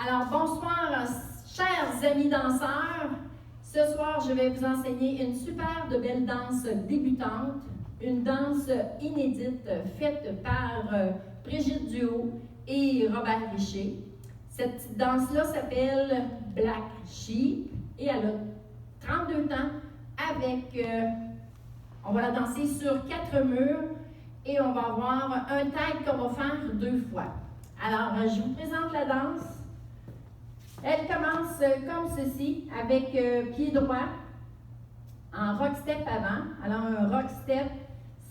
Alors, bonsoir, chers amis danseurs. Ce soir, je vais vous enseigner une super de belle danse débutante, une danse inédite faite par Brigitte Duhaut et Robert Richer. Cette petite danse-là s'appelle Black Sheep et elle a 32 temps avec, on va la danser sur 4 murs et on va avoir un tag qu'on va faire 2 fois. Alors, je vous présente la danse. Elle commence comme ceci, avec pied droit, en rock step avant. Alors, un rock step,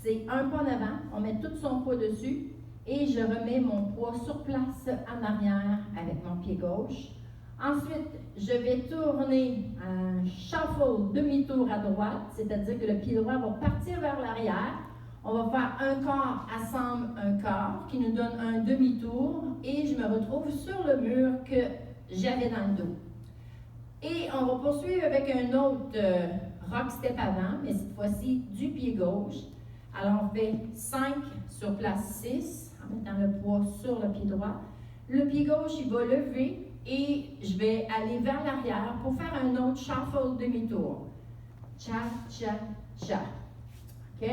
c'est un pas en avant. On met tout son poids dessus et je remets mon poids sur place en arrière avec mon pied gauche. Ensuite, je vais tourner un shuffle demi-tour à droite, c'est-à-dire que le pied droit va partir vers l'arrière. On va faire un corps assemble un corps qui nous donne un demi-tour et je me retrouve sur le mur que j'avais dans le dos. Et on va poursuivre avec un autre rock step avant, mais cette fois-ci du pied gauche. Alors on fait 5 sur place 6, en mettant le poids sur le pied droit. Le pied gauche, il va lever et je vais aller vers l'arrière pour faire un autre shuffle demi-tour. Cha, cha, cha. OK?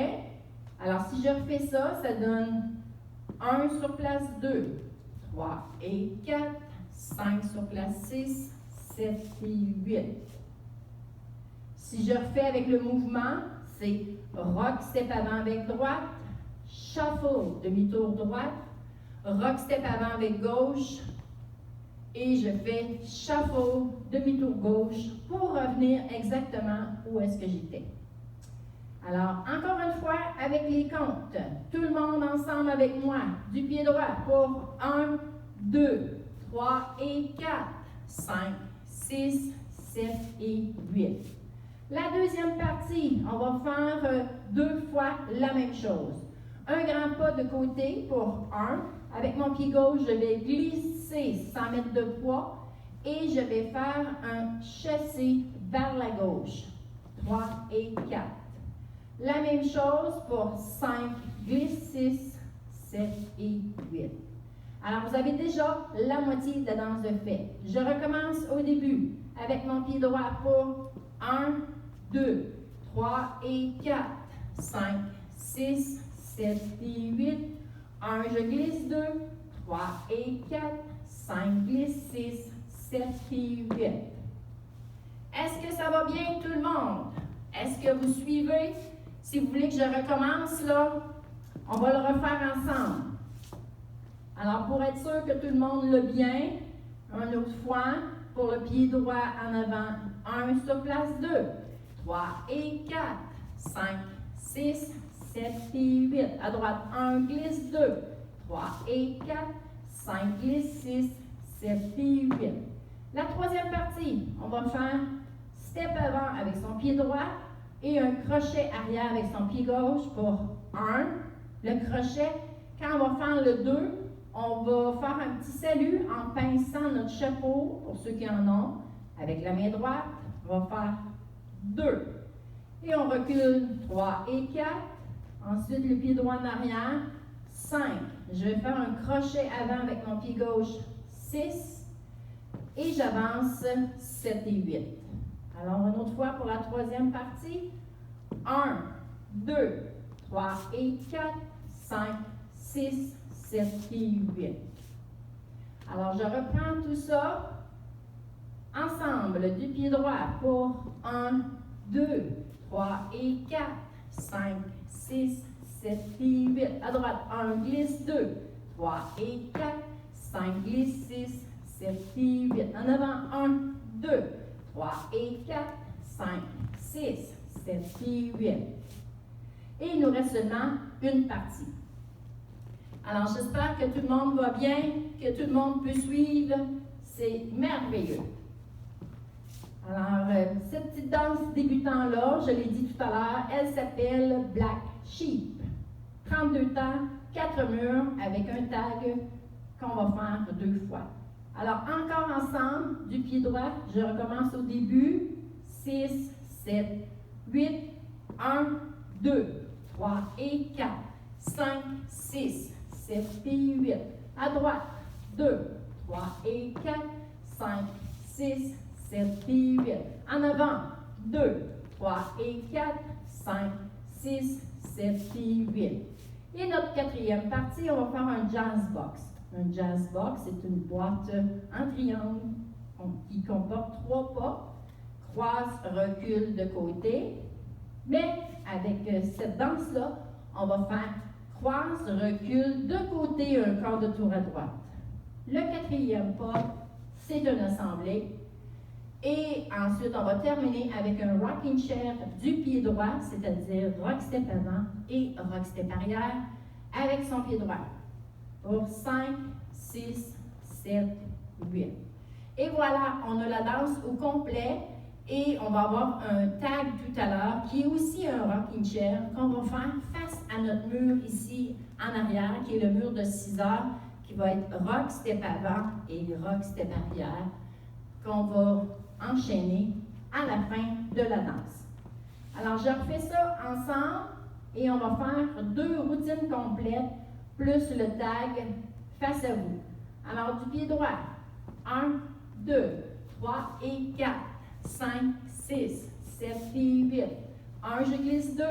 Alors si je refais ça, ça donne 1 sur place 2, 3 et 4. 5 sur place 6, 7 et 8. Si je refais avec le mouvement, c'est rock step avant avec droite, shuffle demi-tour droite, rock step avant avec gauche et je fais shuffle demi-tour gauche pour revenir exactement où est-ce que j'étais. Alors, encore une fois, avec les comptes, tout le monde ensemble avec moi, du pied droit pour 1, 2, 3 et 4, 5, 6, 7 et 8. La deuxième partie, on va faire 2 fois la même chose. Un grand pas de côté pour 1. Avec mon pied gauche, je vais glisser sans mettre de poids et je vais faire un chassé vers la gauche. 3 et 4. La même chose pour 5, glisse 6, 7 et 8. Alors, vous avez déjà la moitié de la danse de fait. Je recommence au début avec mon pied droit pour 1, 2, 3 et 4, 5, 6, 7 et 8. 1, je glisse 2, 3 et 4, 5, glisse 6, 7 et 8. Est-ce que ça va bien tout le monde? Est-ce que vous suivez? Si vous voulez que je recommence, là, on va le refaire ensemble. Alors, pour être sûr que tout le monde l'a bien, une autre fois, pour le pied droit en avant, 1 sur place 2, 3 et 4, 5, 6, 7 et 8. À droite, 1, glisse 2, 3 et 4, 5, glisse 6, 7 et 8. La troisième partie, on va faire step avant avec son pied droit et un crochet arrière avec son pied gauche pour 1. Le crochet, quand on va faire le 2, on va faire un petit salut en pinçant notre chapeau, pour ceux qui en ont, avec la main droite. On va faire 2. Et on recule 3 et 4. Ensuite, le pied droit en arrière. 5. Je vais faire un crochet avant avec mon pied gauche. 6. Et j'avance 7 et 8. Alors, une autre fois pour la troisième partie. 1, 2, 3 et 4, 5, 6, 7 et 8. Alors, je reprends tout ça ensemble du pied droit pour 1, 2, 3 et 4, 5, 6, 7 et 8. À droite, 1, glisse 2, 3 et 4, 5, glisse 6, 7 et 8. En avant, 1, 2, 3 et 4, 5, 6, 7 et 8. Et il nous reste seulement une partie. Alors, j'espère que tout le monde va bien, que tout le monde peut suivre. C'est merveilleux. Alors, cette petite danse débutant-là, je l'ai dit tout à l'heure, elle s'appelle Black Sheep. 32 temps, 4 murs avec un tag qu'on va faire 2 fois. Alors, encore ensemble, du pied droit, je recommence au début. 6, 7, 8, 1, 2, 3 et 4, 5, 6, 7 et 8. À droite, 2, 3 et 4, 5, 6, 7 et 8. En avant, 2, 3 et 4, 5, 6, 7 et 8. Et notre quatrième partie, on va faire un jazz box. Un jazz box, c'est une boîte en triangle qui comporte 3 pas. Croise, recule de côté. Mais avec cette danse-là, on va faire croise, recule de côté, un quart de tour à droite. Le quatrième pas, c'est une assemblée. Et ensuite, on va terminer avec un rocking chair du pied droit, c'est-à-dire rock step avant et rock step arrière avec son pied droit. Pour 5, 6, 7, 8. Et voilà, on a la danse au complet et on va avoir un tag tout à l'heure qui est aussi un rocking chair qu'on va faire face à notre mur ici en arrière, qui est le mur de 6 heures, qui va être rock step avant et rock step arrière, qu'on va enchaîner à la fin de la danse. Alors, je refais ça ensemble et on va faire 2 routines complètes plus le tag face à vous. Alors, du pied droit, 1, 2, 3 et 4, 5, 6, 7 et 8. 1, je glisse 2,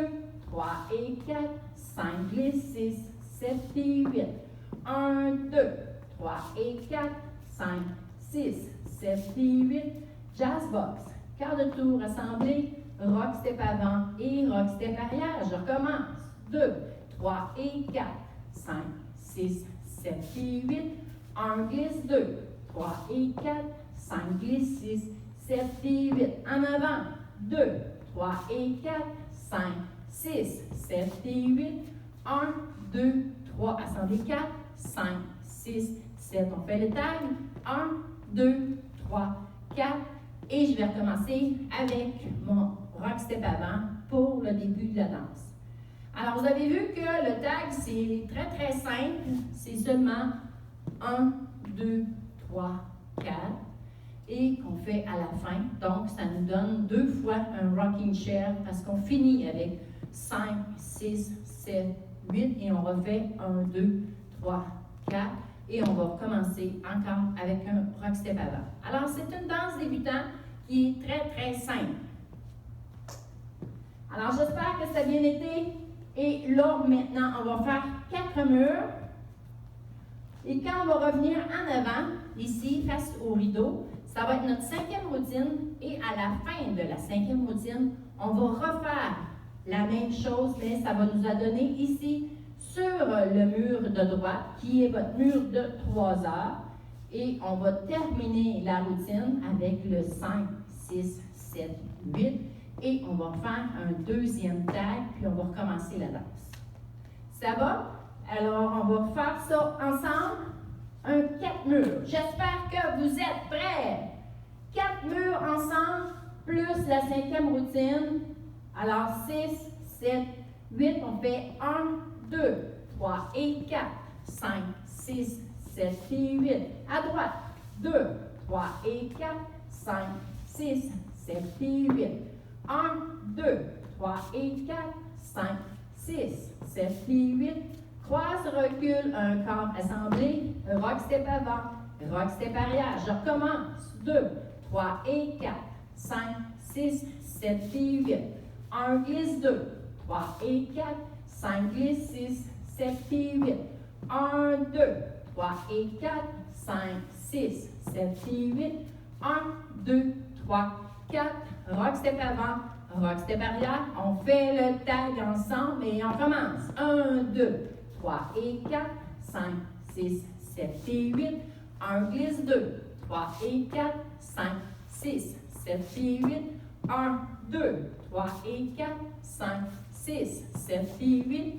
3 et 4, 5, glisse 6, 7 et 8. 1, 2, 3 et 4, 5, 6, 7 et 8. Jazz box, quart de tour assemblée, rock step avant et rock step arrière. Je recommence. 2, 3 et 4, 5, 6, 7 et 8. 1, glisse 2, 3 et 4, 5, glisse 6, 7 et 8. En avant. 2, 3 et 4, 5, 6, 7 et 8. 1, 2, 3, assemblée 4, 5, 6, 7. On fait le tag. 1, 2, 3, 4. Et je vais recommencer avec mon rock step avant pour le début de la danse. Alors, vous avez vu que le tag, c'est très, très simple. C'est seulement 1, 2, 3, 4 et qu'on fait à la fin. Donc, ça nous donne 2 fois un rocking chair parce qu'on finit avec 5, 6, 7, 8 et on refait 1, 2, 3, 4 et on va recommencer encore avec un rock step avant. Alors, c'est une danse débutant qui est très, très simple. Alors, j'espère que ça a bien été. Et là, maintenant, on va faire 4 murs. Et quand on va revenir en avant, ici, face au rideau, ça va être notre 5e routine. Et à la fin de la 5e routine, on va refaire la même chose, mais ça va nous donner ici, sur le mur de droite, qui est votre mur de 3 heures. Et on va terminer la routine avec le 5, 6, 7, 8. Et on va faire un deuxième tag, puis on va recommencer la danse. Ça va? Alors, on va faire ça ensemble. Un 4 murs. J'espère que vous êtes prêts. 4 murs ensemble, plus la 5e routine. Alors, 6, 7, 8. On fait 1, 2, 3 et 4, 5, 6, 7 et 8. À droite, 2, 3 et 4, 5, 6, 7 et 8. 1, 2, 3 et 4, 5, 6, 7 et 8. Croise, recule, un quart assemblé, rock step avant, rock step arrière. Je recommence. 2, 3 et 4, 5, 6, 7 et 8. 1, glisse 2, 3 et 4, 5, glisse 6, 7 et 8. 1, 2, 3 et 4, 5, 6, 7 et 8. 1, 2, 3, 4. Rock step avant, rock step arrière. On fait le tag ensemble et on commence. 1, 2, 3 et 4, 5, 6, 7 et 8. 1, glisse 2, 3 et 4, 5, 6, 7 et 8. 1, 2, 3 et 4, 5, 6, 7 et 8.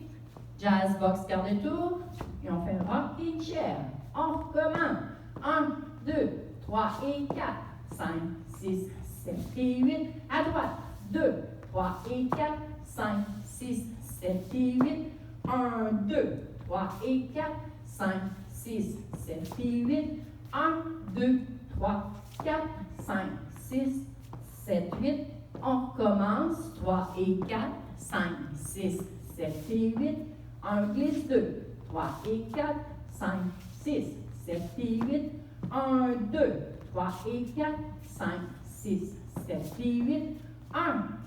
Jazz box quart de tour. Et on fait un rocking chair. On recommence. 1, 2, 3 et 4, 5, 6, 7 et 8. À droite. 2, 3 et 4, 5, 6, 7 et 8. 1, 2, 3 et 4, 5, 6, 7 et 8. 1, 2, 3, 4, 5, 6, 7, 8. On recommence. 3 et 4, 5, 6, 7 et 8. 1, glisse 2, 3 et 4, 5, 6, 7 et 8. 1, 2, 3 et 4, 5, 6, 7 et 8. 1,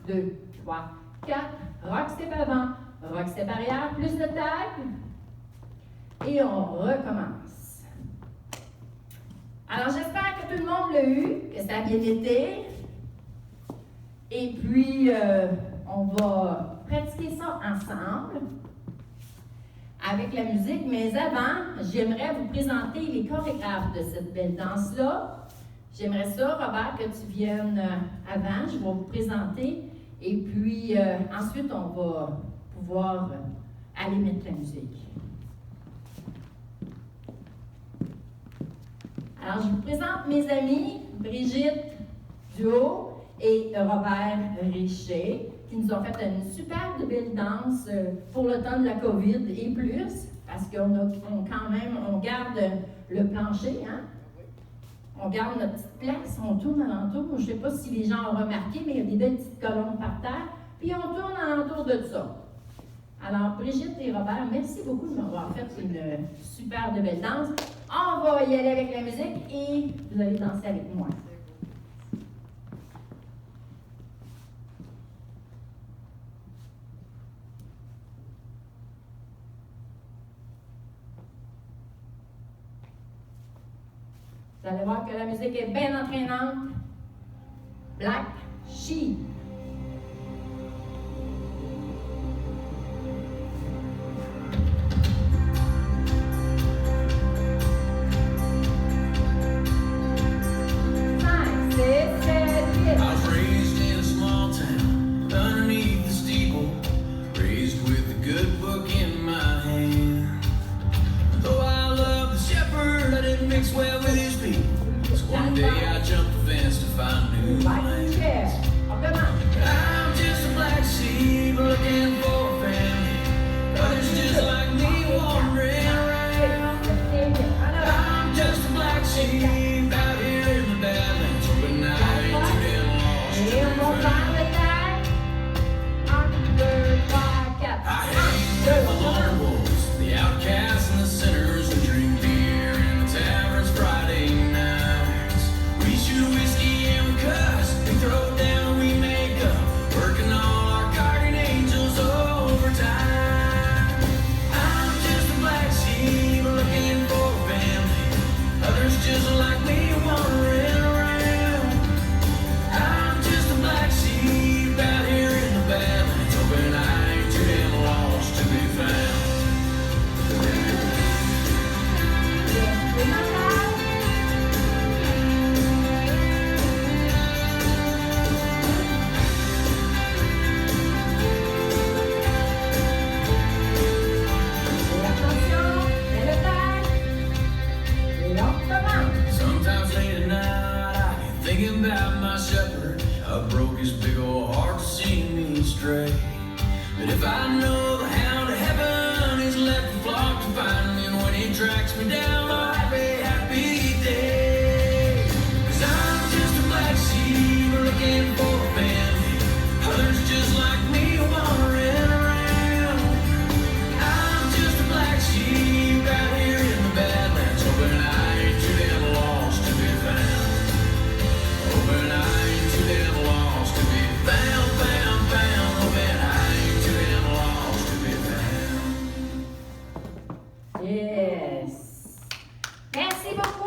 2, 3, 4. Rock step avant, rock step arrière, plus de tag. Et on recommence. Alors, j'espère que tout le monde l'a eu, que ça a bien été. Et puis, on va pratiquer ça ensemble avec la musique. Mais avant, j'aimerais vous présenter les chorégraphes de cette belle danse-là. J'aimerais ça, Robert, que tu viennes avant. Je vais vous présenter. Et puis, ensuite, on va pouvoir aller mettre la musique. Alors, je vous présente mes amis, Brigitte Duhaut et Robert Richer, qui nous ont fait une super belle danse pour le temps de la COVID et plus, parce on garde le plancher, hein? On garde notre petite place, on tourne alentour. Je ne sais pas si les gens ont remarqué, mais il y a des belles petites colonnes par terre, puis on tourne alentour de ça. Alors, Brigitte et Robert, merci beaucoup de m'avoir fait une super belle danse. On va y aller avec la musique et vous allez danser avec moi. Vous allez voir que la musique est bien entraînante. Black Sheep. One day I jumped the fence to find new land. I'm just a black sheep looking for a family. Others just like me wandering around. I'm just a black sheep out here in the Badlands, hoping I ain't too damn lost to be found. I hang with the lone wolves, the outcasts and the sinners who drink beer in the taverns Friday nights. We shoot whiskey and we cuss, we throw down, we make up, working all our guardian angels overtime. I'm just a black sheep looking for a family. Others just like me wandering around. I'm just a black sheep out here in the Badlands, hoping I ain't too damn lost to be found. Sometimes late at night I get thinking about my shepherd. I broke his big old heart to see me stray. But if I know the hound of heaven is left the flock to find me, and when he tracks me down, I'll have a happy day. 'Cause I'm just a black sheep looking for a family. Others just like me wandering around. I'm just a black sheep out here in the Badlands, hoping I ain't too damn lost to be found. Hoping I ain't too damn lost to be found, found, found. Hoping I ain't too damn lost to be found. Yes. Merci beaucoup.